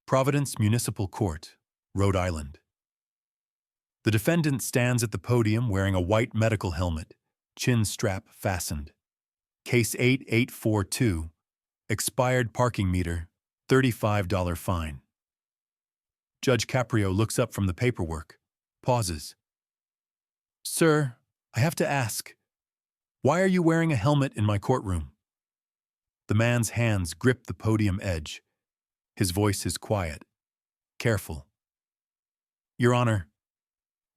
Providence Municipal Court, Rhode Island. The defendant stands at the podium wearing a white medical helmet, chin strap fastened. Case 8842, expired parking meter, $35 fine. Judge Caprio looks up from the paperwork, pauses. Sir, I have to ask, why are you wearing a helmet in my courtroom? The man's hands grip the podium edge. His voice is quiet, careful. Your Honor,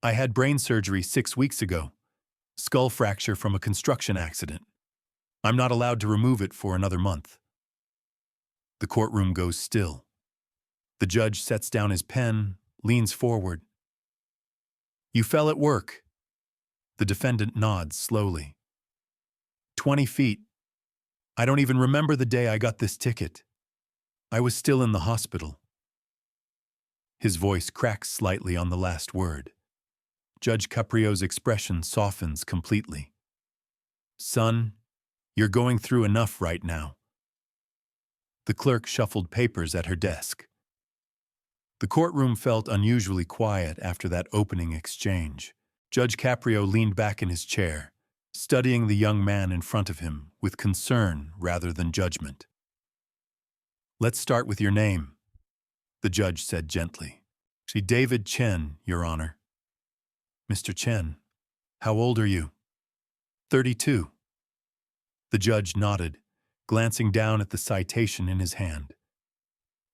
I had brain surgery 6 weeks ago, skull fracture from a construction accident. I'm not allowed to remove it for another month. The courtroom goes still. The judge sets down his pen, leans forward. You fell at work. The defendant nods slowly. 20 feet. I don't even remember the day I got this ticket. I was still in the hospital. His voice cracks slightly on the last word. Judge Caprio's expression softens completely. Son, you're going through enough right now. The clerk shuffled papers at her desk. The courtroom felt unusually quiet after that opening exchange. Judge Caprio leaned back in his chair, studying the young man in front of him with concern rather than judgment. Let's start with your name, the judge said gently. David Chen, Your Honor. Mr. Chen, how old are you? 32. The judge nodded, glancing down at the citation in his hand.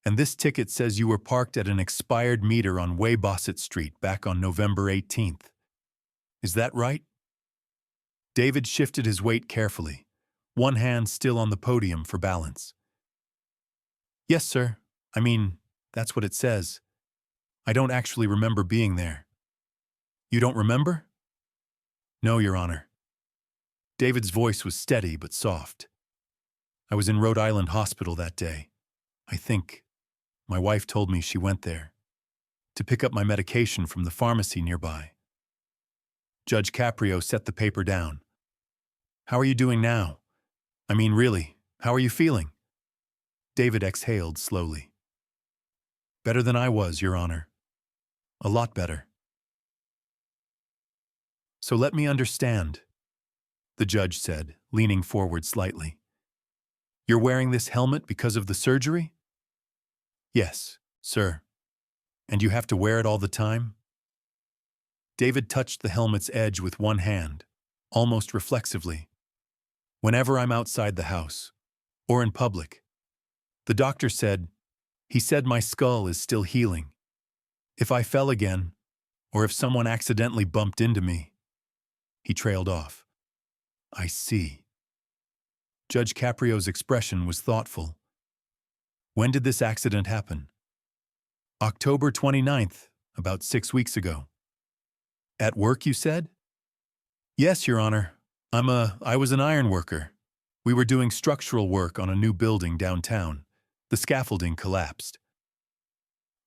And this ticket says you were parked at an expired meter on Weybosset Street back on November 18th. Is that right? David shifted his weight carefully, one hand still on the podium for balance. Yes, sir. I mean, that's what it says. I don't actually remember being there. You don't remember? No, Your Honor. David's voice was steady but soft. I was in Rhode Island Hospital that day. I think my wife told me she went there to pick up my medication from the pharmacy nearby. Judge Caprio set the paper down. How are you doing now? I mean, really, how are you feeling? David exhaled slowly. Better than I was, Your Honor. A lot better. So let me understand, the judge said, leaning forward slightly. You're wearing this helmet because of the surgery? Yes, sir. And you have to wear it all the time? David touched the helmet's edge with one hand, almost reflexively. Whenever I'm outside the house, or in public. The doctor said, he said my skull is still healing. If I fell again, or if someone accidentally bumped into me. He trailed off. I see. Judge Caprio's expression was thoughtful. When did this accident happen? October 29th, about 6 weeks ago. At work, you said? Yes, Your Honor. I was an iron worker. We were doing structural work on a new building downtown. The scaffolding collapsed.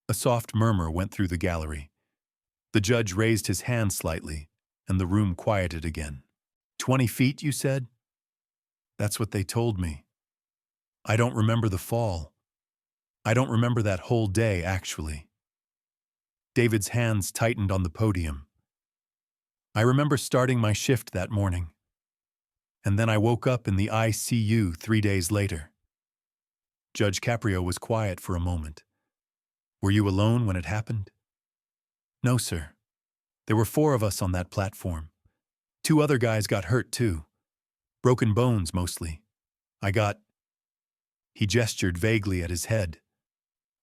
A soft murmur went through the gallery. The judge raised his hand slightly, and the room quieted again. 20 feet, you said? That's what they told me. I don't remember the fall. I don't remember that whole day, actually. David's hands tightened on the podium. I remember starting my shift that morning. And then I woke up in the ICU 3 days later. Judge Caprio was quiet for a moment. Were you alone when it happened? No, sir. There were 4 of us on that platform. 2 other guys got hurt, too. Broken bones, mostly. He gestured vaguely at his head.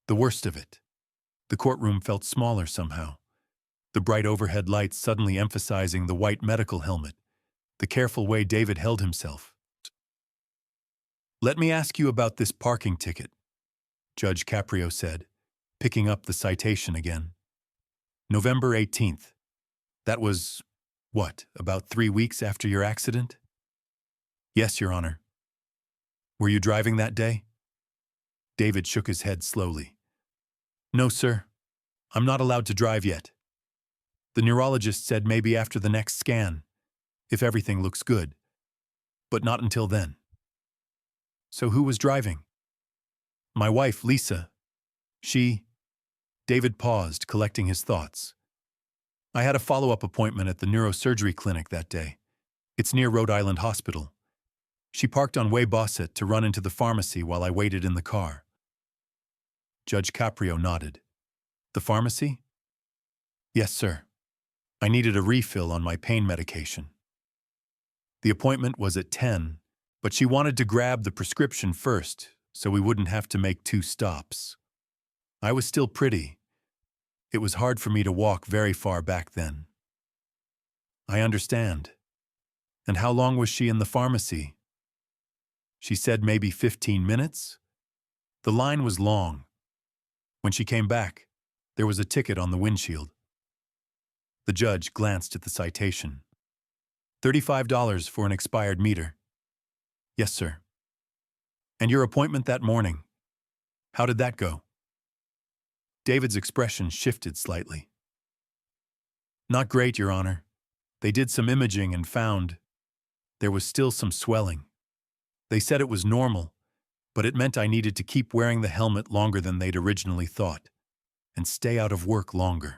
The worst of it. The courtroom felt smaller somehow. The bright overhead lights suddenly emphasizing the white medical helmet, the careful way David held himself. Let me ask you about this parking ticket, Judge Caprio said, picking up the citation again. November 18th. That was, about 3 weeks after your accident? Yes, Your Honor. Were you driving that day? David shook his head slowly. No, sir. I'm not allowed to drive yet. The neurologist said maybe after the next scan, if everything looks good. But not until then. So who was driving? My wife, Lisa. She... David paused, collecting his thoughts. I had a follow-up appointment at the neurosurgery clinic that day. It's near Rhode Island Hospital. She parked on Way Bosset to run into the pharmacy while I waited in the car. Judge Caprio nodded. The pharmacy? Yes, sir. I needed a refill on my pain medication. The appointment was at 10, but she wanted to grab the prescription first so we wouldn't have to make 2 stops. I was still pretty. It was hard for me to walk very far back then. I understand. And how long was she in the pharmacy? She said maybe 15 minutes? The line was long. When she came back, there was a ticket on the windshield. The judge glanced at the citation. $35 for an expired meter. Yes, sir. And your appointment that morning? How did that go? David's expression shifted slightly. Not great, Your Honor. They did some imaging and found there was still some swelling. They said it was normal, but it meant I needed to keep wearing the helmet longer than they'd originally thought, and stay out of work longer.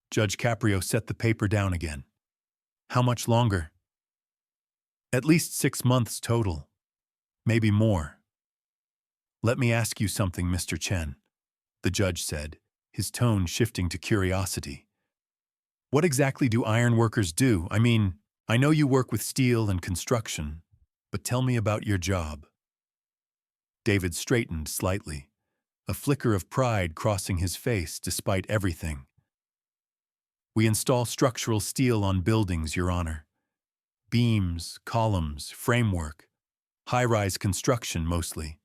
Judge Caprio set the paper down again. How much longer? At least 6 months total. Maybe more. Let me ask you something, Mr. Chen, the judge said, his tone shifting to curiosity. What exactly do iron workers do? I mean, I know you work with steel and construction, but tell me about your job. David straightened slightly, a flicker of pride crossing his face despite everything. We install structural steel on buildings, Your Honor. Beams, columns, framework, high-rise construction mostly.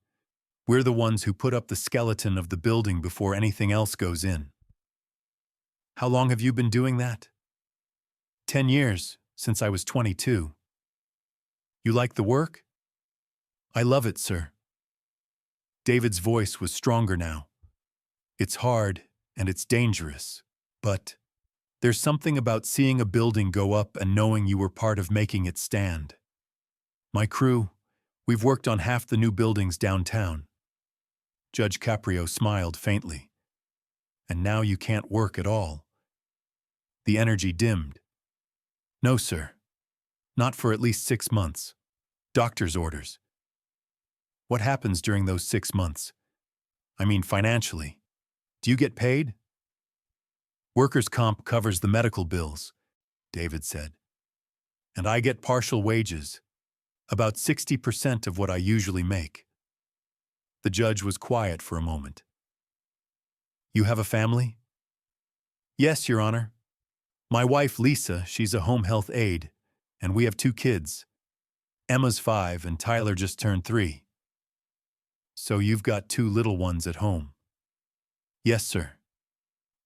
We're the ones who put up the skeleton of the building before anything else goes in. How long have you been doing that? 10 years, since I was 22. You like the work? I love it, sir. David's voice was stronger now. It's hard and it's dangerous, but there's something about seeing a building go up and knowing you were part of making it stand. My crew, we've worked on half the new buildings downtown. Judge Caprio smiled faintly. And now you can't work at all. The energy dimmed. No, sir. Not for at least 6 months. Doctor's orders. What happens during those 6 months? I mean financially. Do you get paid? Workers' comp covers the medical bills, David said. And I get partial wages, about 60% of what I usually make. The judge was quiet for a moment. You have a family? Yes, Your Honor. My wife, Lisa, she's a home health aide, and we have 2 kids. Emma's 5 and Tyler just turned 3. So you've got 2 little ones at home. Yes, sir.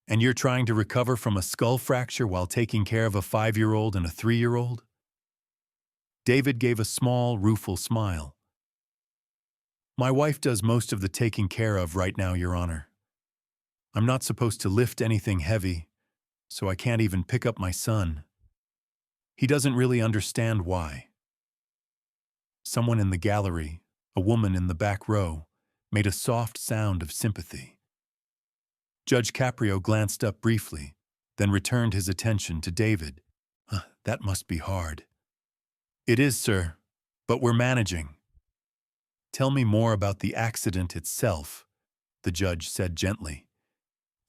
And you're trying to recover from a skull fracture while taking care of a 5-year-old and a 3-year-old? David gave a small, rueful smile. My wife does most of the taking care of right now, Your Honor. I'm not supposed to lift anything heavy, so I can't even pick up my son. He doesn't really understand why. Someone in the gallery, a woman in the back row, made a soft sound of sympathy. Judge Caprio glanced up briefly, then returned his attention to David. That must be hard. It is, sir, but we're managing. Tell me more about the accident itself, the judge said gently.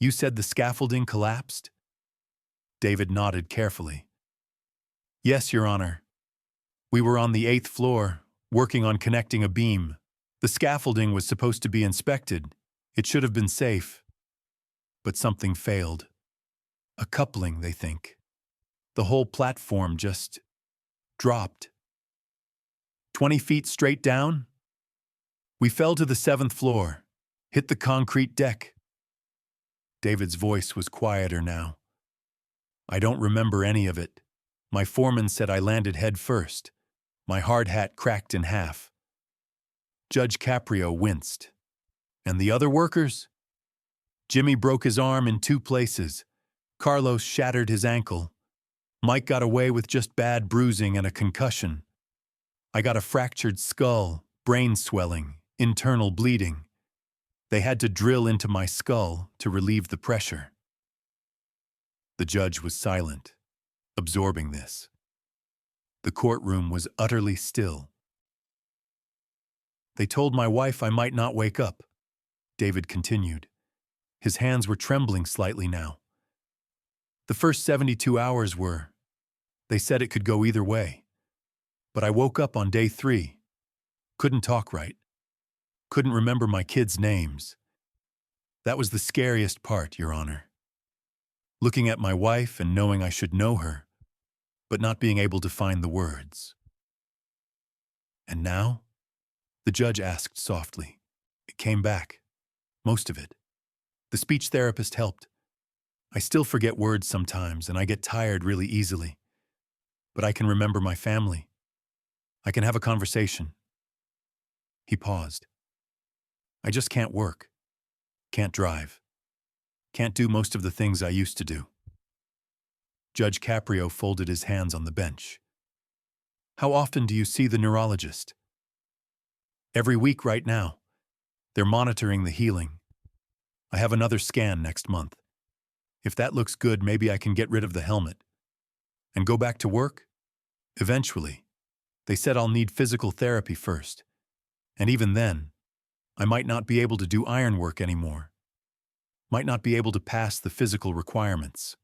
You said the scaffolding collapsed? David nodded carefully. Yes, Your Honor. We were on the 8th floor, working on connecting a beam. The scaffolding was supposed to be inspected. It should have been safe. But something failed. A coupling, they think. The whole platform just dropped. 20 feet straight down? We fell to the 7th floor, hit the concrete deck. David's voice was quieter now. I don't remember any of it. My foreman said I landed head first. My hard hat cracked in half. Judge Caprio winced. And the other workers? Jimmy broke his arm in 2 places. Carlos shattered his ankle. Mike got away with just bad bruising and a concussion. I got a fractured skull, brain swelling, internal bleeding. They had to drill into my skull to relieve the pressure. The judge was silent, absorbing this. The courtroom was utterly still. They told my wife I might not wake up, David continued. His hands were trembling slightly now. The first 72 hours were, they said it could go either way. But I woke up on day 3. Couldn't talk right. Couldn't remember my kids' names. That was the scariest part, Your Honor. Looking at my wife and knowing I should know her, but not being able to find the words. And now? The judge asked softly. It came back. Most of it. The speech therapist helped. I still forget words sometimes, and I get tired really easily. But I can remember my family. I can have a conversation. He paused. I just can't work. Can't drive. Can't do most of the things I used to do. Judge Caprio folded his hands on the bench. How often do you see the neurologist? Every week right now. They're monitoring the healing. I have another scan next month. If that looks good, maybe I can get rid of the helmet. And go back to work? Eventually. They said I'll need physical therapy first. And even then, I might not be able to do iron work anymore. Might not be able to pass the physical requirements.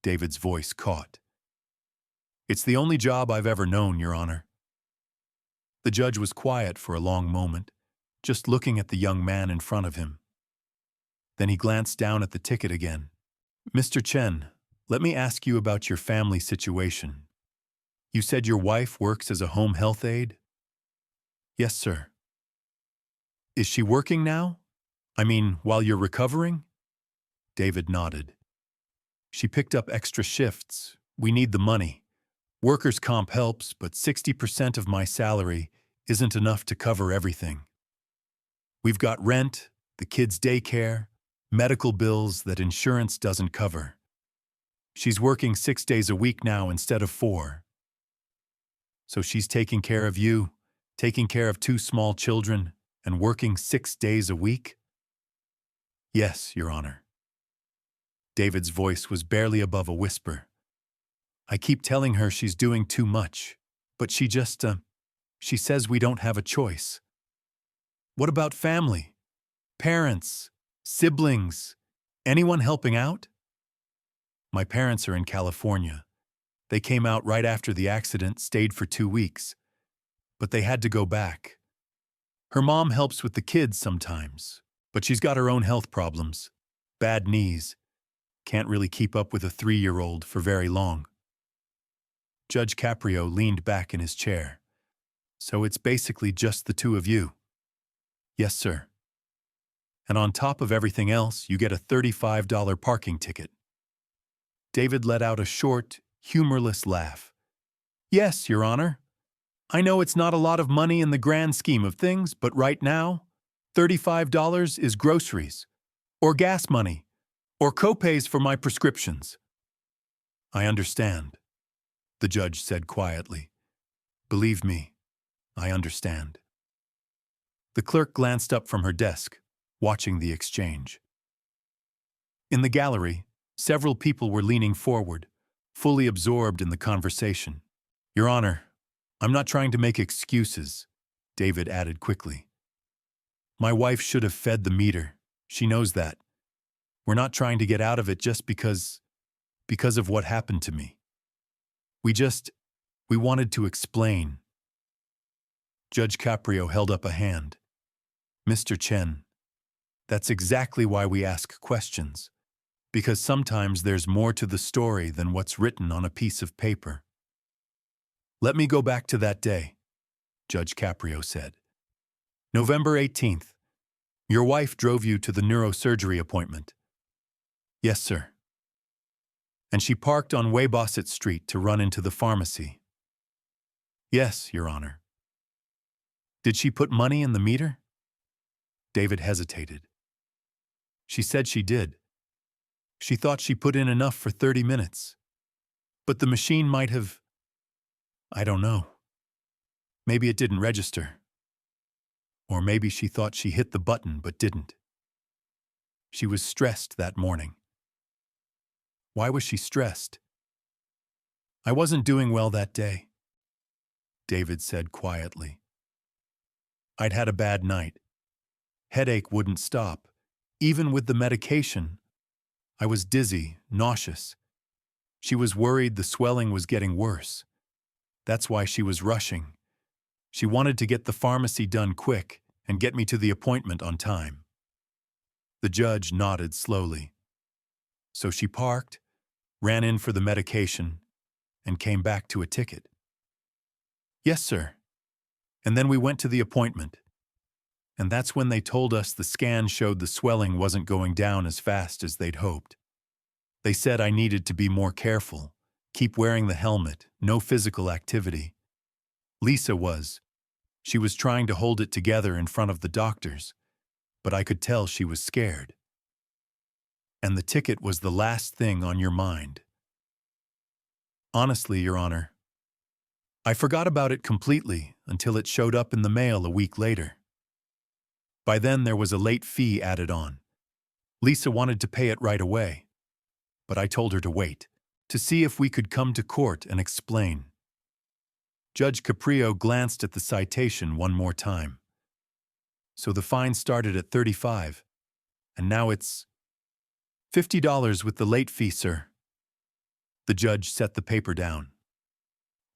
David's voice caught. It's the only job I've ever known, Your Honor. The judge was quiet for a long moment, just looking at the young man in front of him. Then he glanced down at the ticket again. Mr. Chen, let me ask you about your family situation. You said your wife works as a home health aide? Yes, sir. Is she working now? I mean, while you're recovering? David nodded. She picked up extra shifts. We need the money. Workers' comp helps, but 60% of my salary isn't enough to cover everything. We've got rent, the kids' daycare, medical bills that insurance doesn't cover. She's working 6 days a week now instead of 4. So she's taking care of you, taking care of 2 small children, and working 6 days a week? Yes, Your Honor. David's voice was barely above a whisper. I keep telling her she's doing too much, but she says we don't have a choice. What about family? Parents? Siblings? Anyone helping out? My parents are in California. They came out right after the accident, stayed for 2 weeks. But they had to go back. Her mom helps with the kids sometimes, but she's got her own health problems. Bad knees. Can't really keep up with a 3-year-old for very long. Judge Caprio leaned back in his chair. So it's basically just the 2 of you? Yes, sir. And on top of everything else, you get a $35 parking ticket. David let out a short, humorless laugh. Yes, Your Honor. I know it's not a lot of money in the grand scheme of things, but right now, $35 is groceries, or gas money, or copays for my prescriptions. I understand, the judge said quietly. Believe me, I understand. The clerk glanced up from her desk, watching the exchange. In the gallery, several people were leaning forward, fully absorbed in the conversation. Your Honor, I'm not trying to make excuses, David added quickly. My wife should have fed the meter. She knows that. We're not trying to get out of it just because of what happened to me. We wanted to explain. Judge Caprio held up a hand. Mr. Chen, that's exactly why we ask questions, because sometimes there's more to the story than what's written on a piece of paper. Let me go back to that day, Judge Caprio said. November 18th. Your wife drove you to the neurosurgery appointment. Yes, sir. And she parked on Weybosset Street to run into the pharmacy. Yes, Your Honor. Did she put money in the meter? David hesitated. She said she did. She thought she put in enough for 30 minutes. But the machine might have... I don't know. Maybe it didn't register. Or maybe she thought she hit the button but didn't. She was stressed that morning. Why was she stressed? I wasn't doing well that day, David said quietly. I'd had a bad night. Headache wouldn't stop. Even with the medication, I was dizzy, nauseous. She was worried the swelling was getting worse. That's why she was rushing. She wanted to get the pharmacy done quick and get me to the appointment on time. The judge nodded slowly. So she parked, ran in for the medication, and came back to a ticket. Yes, sir. And then we went to the appointment. And that's when they told us the scan showed the swelling wasn't going down as fast as they'd hoped. They said I needed to be more careful, keep wearing the helmet, no physical activity. Lisa was. She was trying to hold it together in front of the doctors, but I could tell she was scared. And the ticket was the last thing on your mind. Honestly, Your Honor, I forgot about it completely until it showed up in the mail a week later. By then, there was a late fee added on. Lisa wanted to pay it right away, but I told her to wait, to see if we could come to court and explain. Judge Caprio glanced at the citation one more time. So the fine started at $35, and now it's $50 with the late fee, sir. The judge set the paper down.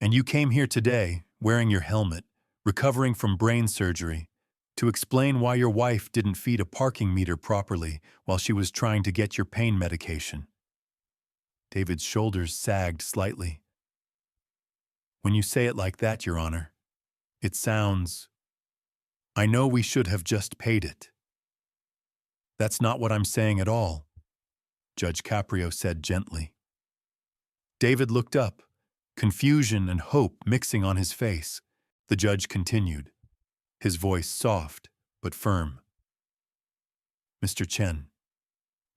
And you came here today, wearing your helmet, recovering from brain surgery, to explain why your wife didn't feed a parking meter properly while she was trying to get your pain medication. David's shoulders sagged slightly. When you say it like that, Your Honor, it sounds, I know we should have just paid it. That's not what I'm saying at all, Judge Caprio said gently. David looked up, confusion and hope mixing on his face. The judge continued, his voice soft but firm. Mr. Chen,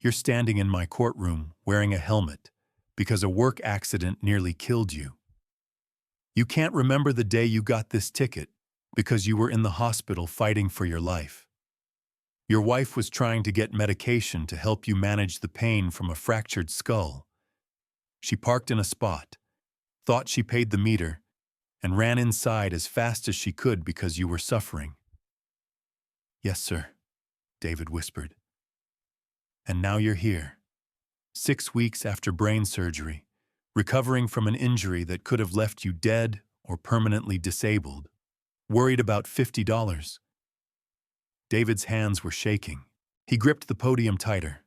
you're standing in my courtroom wearing a helmet because a work accident nearly killed you. You can't remember the day you got this ticket because you were in the hospital fighting for your life. Your wife was trying to get medication to help you manage the pain from a fractured skull. She parked in a spot, thought she paid the meter, and ran inside as fast as she could because you were suffering. Yes, sir, David whispered. And now you're here, 6 weeks after brain surgery, recovering from an injury that could have left you dead or permanently disabled, worried about $50. David's hands were shaking. He gripped the podium tighter.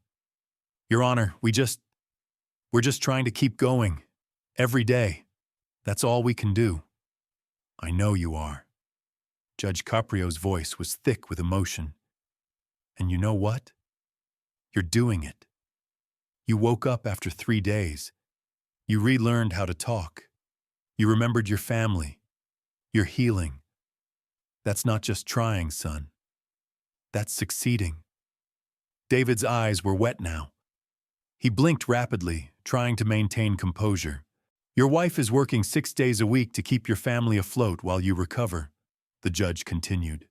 Your Honor, we're just trying to keep going. Every day. That's all we can do. I know you are. Judge Caprio's voice was thick with emotion. And you know what? You're doing it. You woke up after 3 days. You relearned how to talk. You remembered your family. You're healing. That's not just trying, son. That's succeeding. David's eyes were wet now. He blinked rapidly, trying to maintain composure. Your wife is working 6 days a week to keep your family afloat while you recover, the judge continued.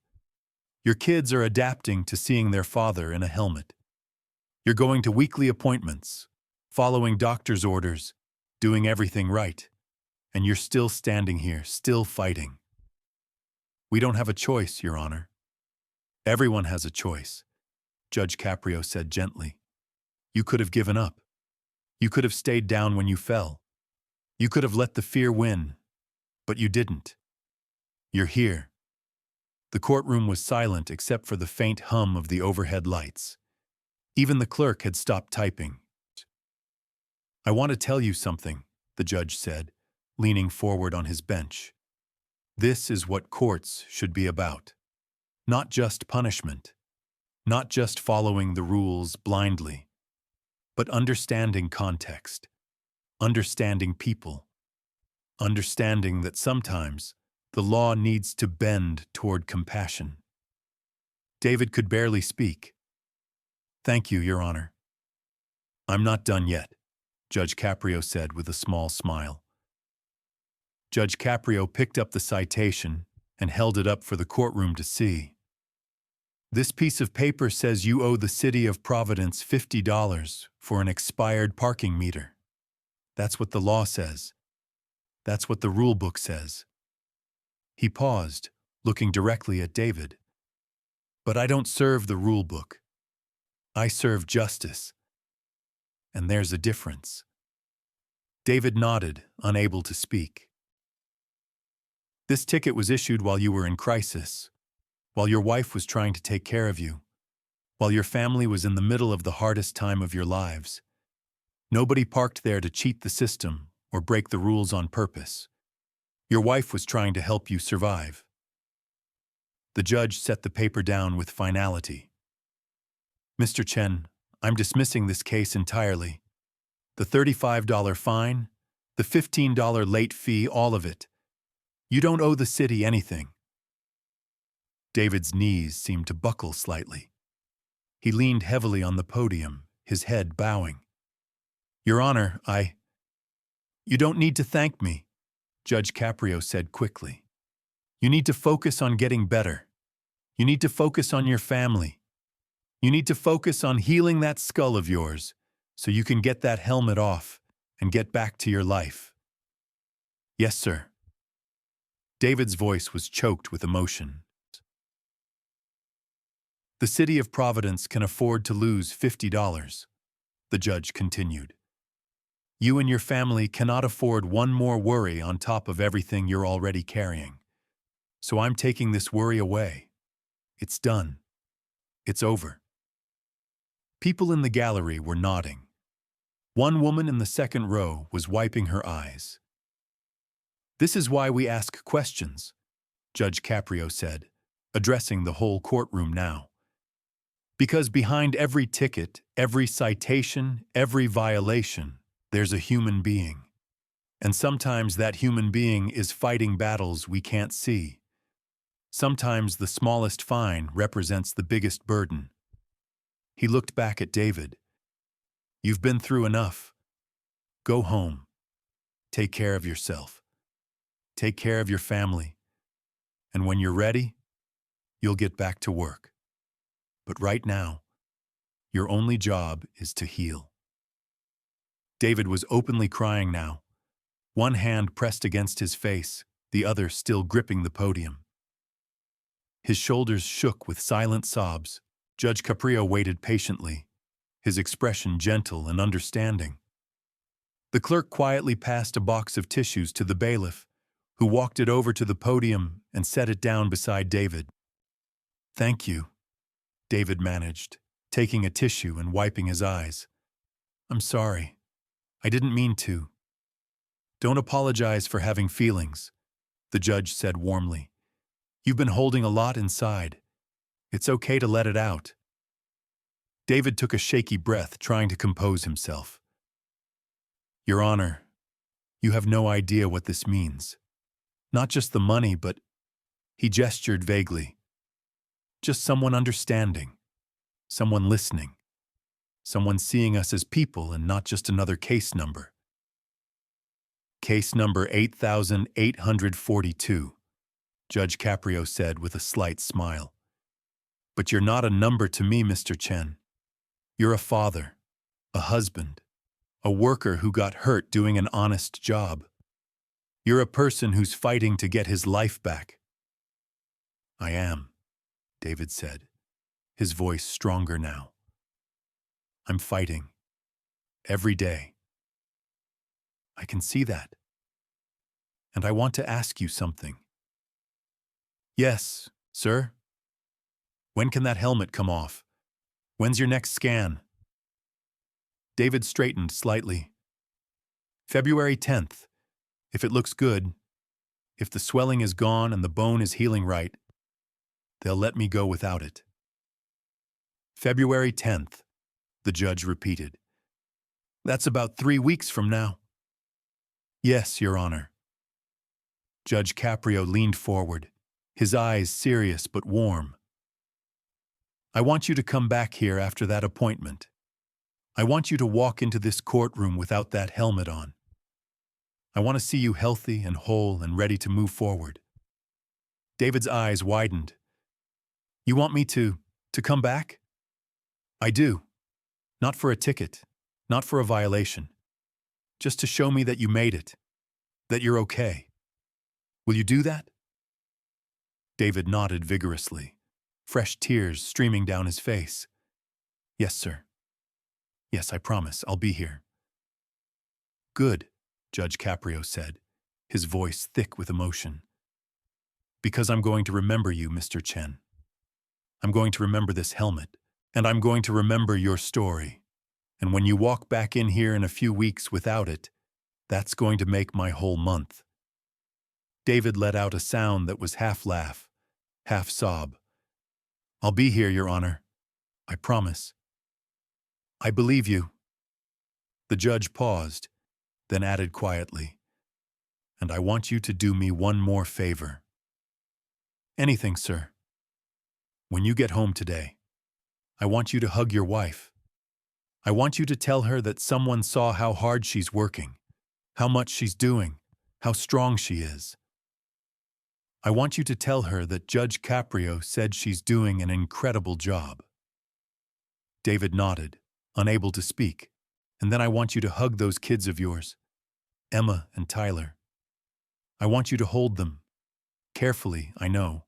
Your kids are adapting to seeing their father in a helmet. You're going to weekly appointments, following doctor's orders, doing everything right. And you're still standing here, still fighting. We don't have a choice, Your Honor. Everyone has a choice, Judge Caprio said gently. You could have given up. You could have stayed down when you fell. You could have let the fear win, but you didn't. You're here. The courtroom was silent except for the faint hum of the overhead lights. Even the clerk had stopped typing. I want to tell you something, the judge said, leaning forward on his bench. This is what courts should be about. Not just punishment, not just following the rules blindly, but understanding context, understanding people, understanding that sometimes the law needs to bend toward compassion. David could barely speak. Thank you, Your Honor. I'm not done yet, Judge Caprio said with a small smile. Judge Caprio picked up the citation and held it up for the courtroom to see. This piece of paper says you owe the city of Providence $50 for an expired parking meter. That's what the law says. That's what the rule book says. He paused, looking directly at David. But I don't serve the rule book. I serve justice. And there's a difference. David nodded, unable to speak. This ticket was issued while you were in crisis, while your wife was trying to take care of you, while your family was in the middle of the hardest time of your lives. Nobody parked there to cheat the system or break the rules on purpose. Your wife was trying to help you survive. The judge set the paper down with finality. Mr. Chen, I'm dismissing this case entirely. The $35 fine, the $15 late fee, all of it. You don't owe the city anything. David's knees seemed to buckle slightly. He leaned heavily on the podium, his head bowing. Your Honor, You don't need to thank me, Judge Caprio said quickly. You need to focus on getting better. You need to focus on your family. You need to focus on healing that skull of yours so you can get that helmet off and get back to your life. Yes, sir. David's voice was choked with emotion. The city of Providence can afford to lose $50, the judge continued. You and your family cannot afford one more worry on top of everything you're already carrying. So I'm taking this worry away. It's done. It's over. People in the gallery were nodding. One woman in the second row was wiping her eyes. This is why we ask questions, Judge Caprio said, addressing the whole courtroom now. Because behind every ticket, every citation, every violation, there's a human being. And sometimes that human being is fighting battles we can't see. Sometimes the smallest fine represents the biggest burden. He looked back at David. You've been through enough. Go home. Take care of yourself. Take care of your family. And when you're ready, you'll get back to work. But right now, your only job is to heal. David was openly crying now, one hand pressed against his face, the other still gripping the podium. His shoulders shook with silent sobs. Judge Caprio waited patiently, his expression gentle and understanding. The clerk quietly passed a box of tissues to the bailiff, who walked it over to the podium and set it down beside David. Thank you, David managed, taking a tissue and wiping his eyes. I'm sorry. I didn't mean to. Don't apologize for having feelings, the judge said warmly. You've been holding a lot inside. It's okay to let it out. David took a shaky breath, trying to compose himself. Your Honor, you have no idea what this means. Not just the money, but... He gestured vaguely. Just someone understanding. Someone listening. Someone seeing us as people and not just another case number. Case number 8842, Judge Caprio said with a slight smile. But you're not a number to me, Mr. Chen. You're a father, a husband, a worker who got hurt doing an honest job. You're a person who's fighting to get his life back. I am, David said, his voice stronger now. I'm fighting. Every day. I can see that. And I want to ask you something. Yes, sir? When can that helmet come off? When's your next scan? David straightened slightly. February 10th. If it looks good, if the swelling is gone and the bone is healing right, they'll let me go without it. February 10th, the judge repeated. That's about 3 weeks from now. Yes, Your Honor. Judge Caprio leaned forward, his eyes serious but warm. I want you to come back here after that appointment. I want you to walk into this courtroom without that helmet on. I want to see you healthy and whole and ready to move forward. David's eyes widened. You want me to? To come back? I do. Not for a ticket, not for a violation. Just to show me that you made it, that you're okay. Will you do that? David nodded vigorously, fresh tears streaming down his face. Yes, sir. Yes, I promise, I'll be here. Good, Judge Caprio said, his voice thick with emotion. Because I'm going to remember you, Mr. Chen. I'm going to remember this helmet, and I'm going to remember your story. And when you walk back in here in a few weeks without it, that's going to make my whole month. David let out a sound that was half laugh, half sob. I'll be here, Your Honor. I promise. I believe you. The judge paused, then added quietly, and I want you to do me one more favor. Anything, sir. When you get home today, I want you to hug your wife. I want you to tell her that someone saw how hard she's working, how much she's doing, how strong she is. I want you to tell her that Judge Caprio said she's doing an incredible job. David nodded, unable to speak, and then I want you to hug those kids of yours, Emma and Tyler. I want you to hold them, carefully, I know,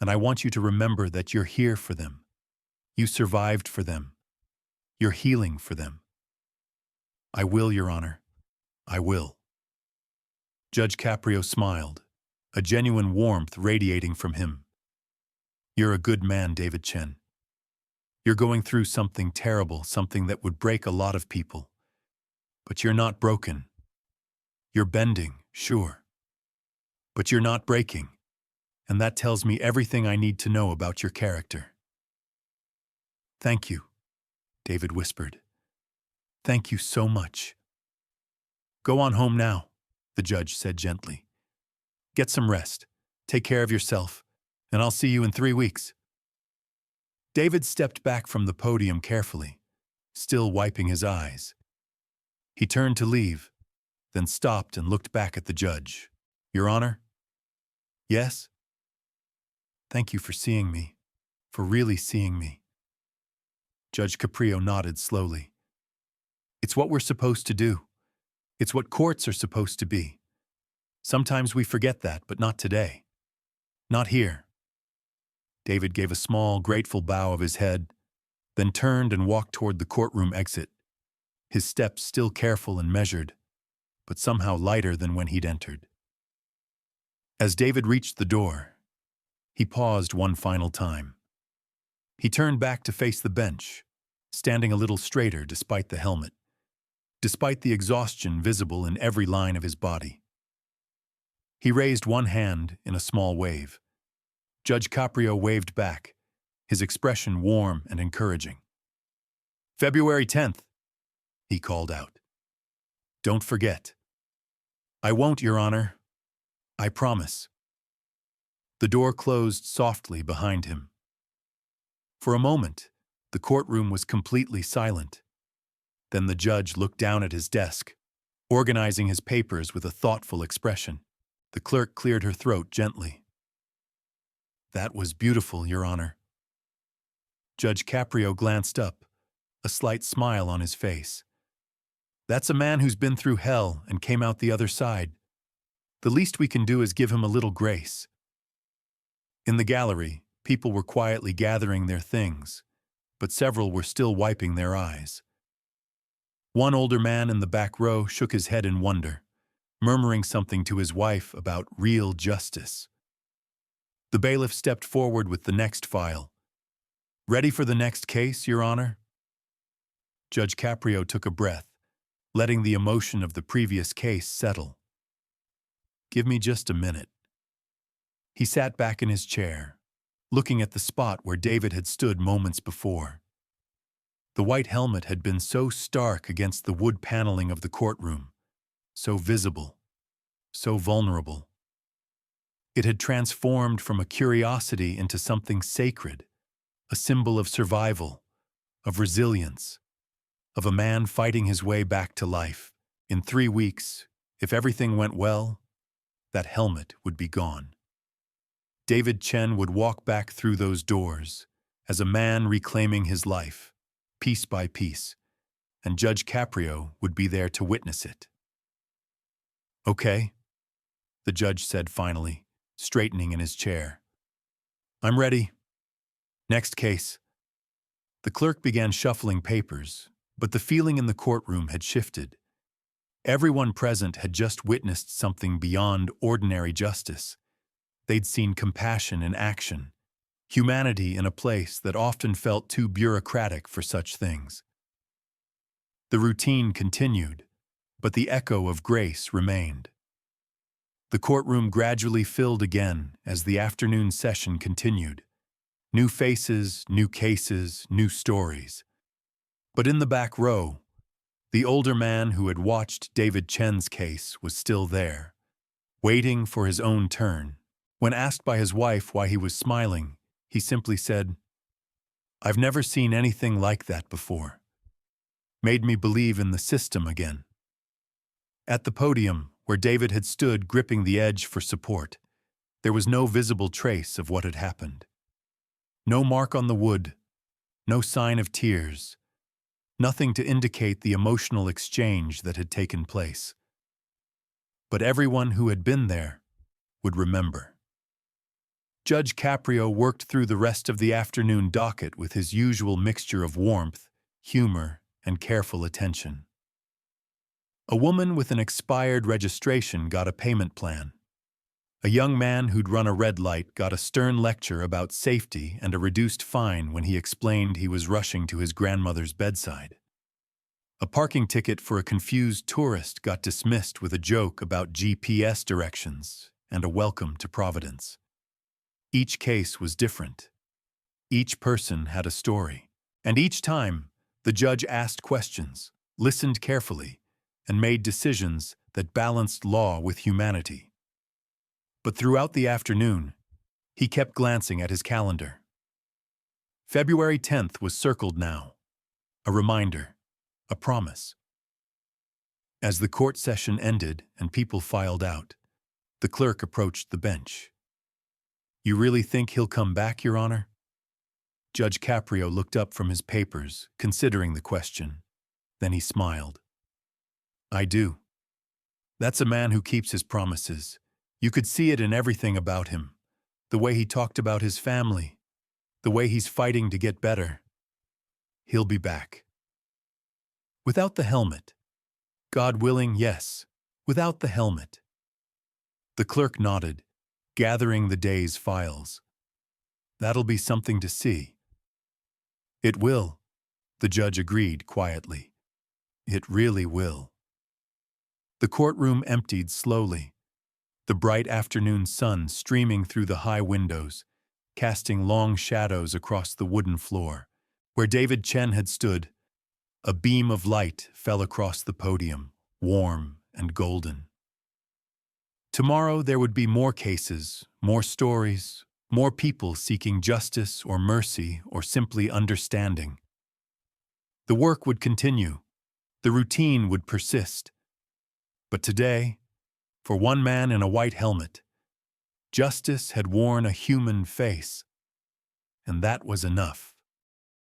and I want you to remember that you're here for them. You survived for them. You're healing for them. I will, Your Honor. I will. Judge Caprio smiled, a genuine warmth radiating from him. You're a good man, David Chen. You're going through something terrible, something that would break a lot of people. But you're not broken. You're bending, sure. But you're not breaking, and that tells me everything I need to know about your character. Thank you, David whispered. Thank you so much. Go on home now, the judge said gently. Get some rest, take care of yourself, and I'll see you in 3 weeks. David stepped back from the podium carefully, still wiping his eyes. He turned to leave, then stopped and looked back at the judge. Your Honor? Yes? Thank you for seeing me, for really seeing me. Judge Caprio nodded slowly. It's what we're supposed to do. It's what courts are supposed to be. Sometimes we forget that, but not today. Not here. David gave a small, grateful bow of his head, then turned and walked toward the courtroom exit, his steps still careful and measured, but somehow lighter than when he'd entered. As David reached the door, he paused one final time. He turned back to face the bench, standing a little straighter despite the helmet, despite the exhaustion visible in every line of his body. He raised one hand in a small wave. Judge Caprio waved back, his expression warm and encouraging. February 10th, he called out. Don't forget. I won't, Your Honor. I promise. The door closed softly behind him. For a moment, the courtroom was completely silent. Then the judge looked down at his desk, organizing his papers with a thoughtful expression. The clerk cleared her throat gently. That was beautiful, Your Honor. Judge Caprio glanced up, a slight smile on his face. That's a man who's been through hell and came out the other side. The least we can do is give him a little grace. In the gallery, people were quietly gathering their things, but several were still wiping their eyes. One older man in the back row shook his head in wonder, murmuring something to his wife about real justice. The bailiff stepped forward with the next file. Ready for the next case, Your Honor? Judge Caprio took a breath, letting the emotion of the previous case settle. Give me just a minute. He sat back in his chair, looking at the spot where David had stood moments before. The white helmet had been so stark against the wood paneling of the courtroom, so visible, so vulnerable. It had transformed from a curiosity into something sacred, a symbol of survival, of resilience, of a man fighting his way back to life. In 3 weeks, if everything went well, that helmet would be gone. David Chen would walk back through those doors as a man reclaiming his life, piece by piece, and Judge Caprio would be there to witness it. "Okay," the judge said finally, straightening in his chair. "I'm ready. Next case." The clerk began shuffling papers, but the feeling in the courtroom had shifted. Everyone present had just witnessed something beyond ordinary justice. They'd seen compassion in action, humanity in a place that often felt too bureaucratic for such things. The routine continued, but the echo of grace remained. The courtroom gradually filled again as the afternoon session continued. New faces, new cases, new stories. But in the back row, the older man who had watched David Chen's case was still there, waiting for his own turn. When asked by his wife why he was smiling, he simply said, "I've never seen anything like that before. Made me believe in the system again." At the podium, where David had stood gripping the edge for support, there was no visible trace of what had happened. No mark on the wood, no sign of tears, nothing to indicate the emotional exchange that had taken place. But everyone who had been there would remember. Judge Caprio worked through the rest of the afternoon docket with his usual mixture of warmth, humor, and careful attention. A woman with an expired registration got a payment plan. A young man who'd run a red light got a stern lecture about safety and a reduced fine when he explained he was rushing to his grandmother's bedside. A parking ticket for a confused tourist got dismissed with a joke about GPS directions and a welcome to Providence. Each case was different. Each person had a story. And each time, the judge asked questions, listened carefully, and made decisions that balanced law with humanity. But throughout the afternoon, he kept glancing at his calendar. February 10th was circled now, a reminder, a promise. As the court session ended and people filed out, the clerk approached the bench. "You really think he'll come back, Your Honor?" Judge Caprio looked up from his papers, considering the question. Then he smiled. "I do. That's a man who keeps his promises. You could see it in everything about him. The way he talked about his family. The way he's fighting to get better. He'll be back." Without the helmet. God willing, yes. Without the helmet. The clerk nodded, gathering the day's files. "That'll be something to see." "It will," the judge agreed quietly. "It really will." The courtroom emptied slowly, the bright afternoon sun streaming through the high windows, casting long shadows across the wooden floor. Where David Chen had stood, a beam of light fell across the podium, warm and golden. Tomorrow there would be more cases, more stories, more people seeking justice or mercy or simply understanding. The work would continue. The routine would persist. But today, for one man in a white helmet, justice had worn a human face, and that was enough.